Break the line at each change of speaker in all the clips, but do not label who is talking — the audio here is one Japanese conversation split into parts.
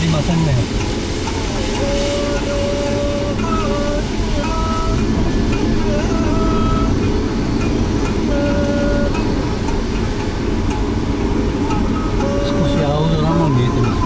りませんね。少し青空も見えてます。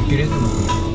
切れてますね。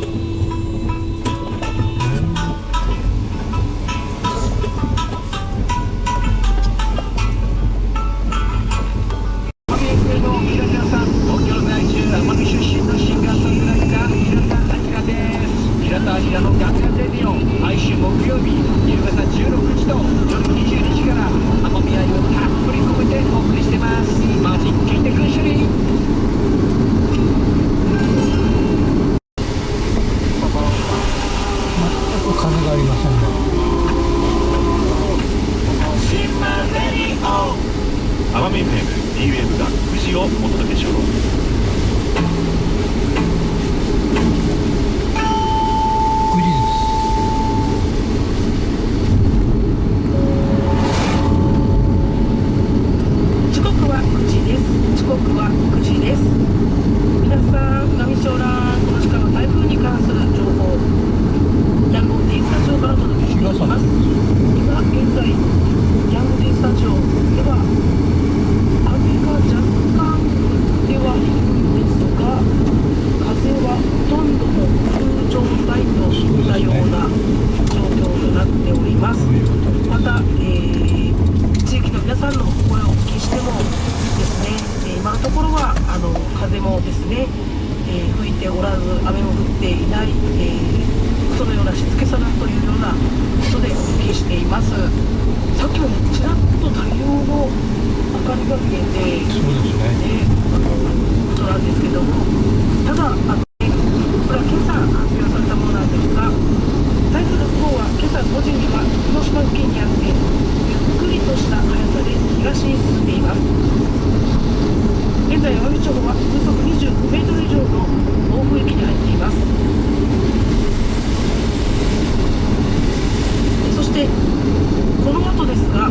奄美 FM、D-Wave が9時をお届けしよう。
風もですね、吹いておらず雨も降っていない、そのような静けさだというようなことでお聞きしています。さっきもねちらっと太陽の明かりが見えて、
そうですね、
ことなんですけども、ただこれは今朝発表されたものなんですが、台風6号は今朝5時には広島付近にあってゆっくりとした速さで東に進んでいます。現在奄美地方は風速25メートル以上の暴風域に入っています。そしてこの後ですが、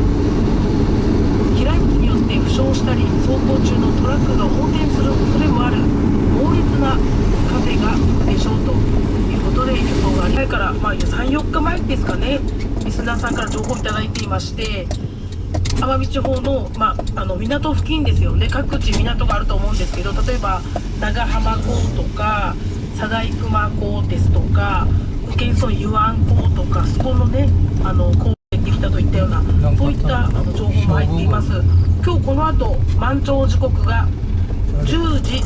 飛来物によって負傷したり走行中のトラックが横転する恐れもある猛烈な風が吹くでしょうということで、予想があり前から、3、4日前ですかね、リスナーさんから情報をいただいていまして、奄美地方の、港付近ですよね。各地港があると思うんですけど、例えば長浜港とか佐賀生熊港ですとか宇検村湯湾港とか、そこのね港へ行ってきたといったような、そういった情報も入っています。今日この後満潮時刻が10時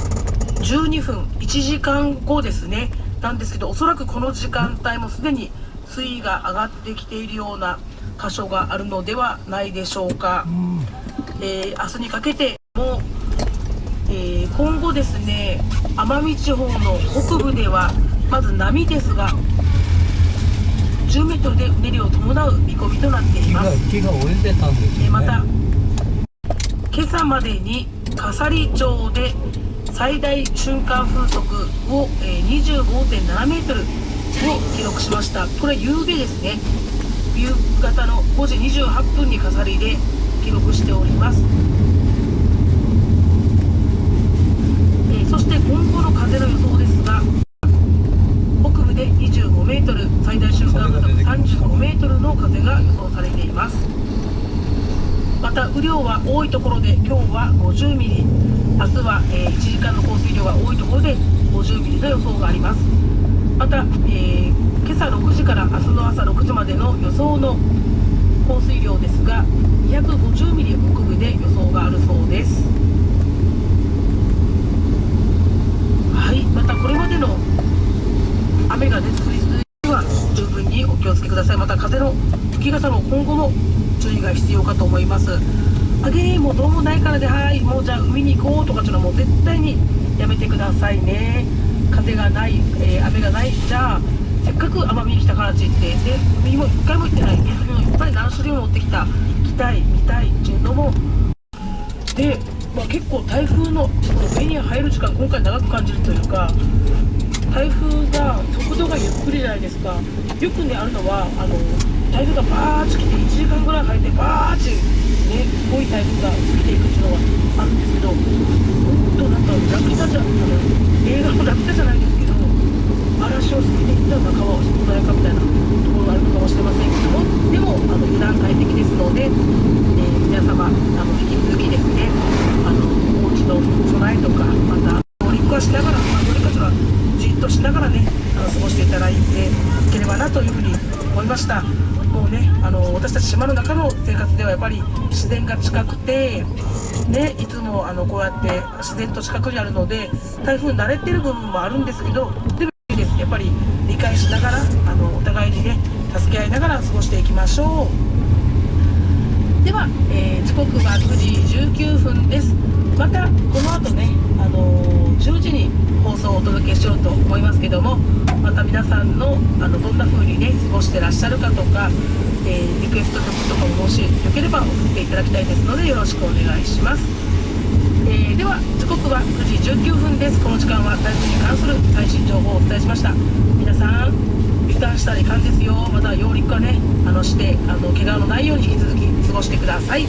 12分、1時間後ですねなんですけど、おそらくこの時間帯もすでに水位が上がってきているような箇所があるのではないでしょうか。明日にかけても、今後ですね、奄美地方の北部ではまず波ですが10メートルでうねりを伴う見込みとなっています。
木が折れてたんですよね。
また今朝までに笠利町で最大瞬間風速を 25.7 メートルを記録しました。これ夕べですね、夕方の5時28分に笠利で記録しております。そして今後の風の予想ですが、北部で25メートル、最大瞬間風速35メートルの風が予想されています。また雨量は多いところで今日は50ミリ、明日は1時間の降水量が多いところで50ミリの予想があります。また、今朝6時から明日の朝6時までの予想の降水量ですが250ミリ北部で予想があるそうです。はい、またこれまでの雨が降り続いては十分にお気をつけください。また風の吹き方も今後も注意が必要かと思います。もうどうもないからで、もうじゃあ海に行こうとかっていうのはもう絶対にやめてくださいね。風がない、雨がない、じゃあせっかく奄美に来たからって言ってで海も一回も行ってない、水もいっぱい何種類も持ってきた、来たい見たいっていうのもで、結構台風の目に入る時間今回長く感じるというか、台風が速度がゆっくりじゃないですか。よくねあるのは台風がバーッと来て1時間ぐらい入ってバーッとね濃い台風が過ぎていくっていうのがあるんですけど、本当なんかラピュタじゃ映画のラピュタじゃないですけど、嵐を過ぎていった中は穏やかみたいなところがあるのかもしれませんけども、でも油断大敵ですので、皆様引き続きですねお家の備えとか、また乗り越しながら乗り越しはじっとトしながらね過ごしていただいていければなというふうに思いました。もうね私たち島の中の生活ではやっぱり自然が近くてね、いつもこうやって自然と近くにあるので台風に慣れてる部分もあるんですけど、でもいいです。やっぱり理解しながらお互いにね助け合いながら過ごしていきましょう。では、時刻は9時19分です。またこの後ね、10時に放送をお届けしようと思いますけども、また皆さんのどんな風にね過ごしてらっしゃるかとか、リクエスト曲とかももしよければ送っていただきたいですのでよろしくお願いします。では時刻は9時19分です。この時間は台風に関する最新情報をお伝えしました。皆さん油断したらいかんですよ。また揚陸はねして怪我のないように引き続き過ごしてください。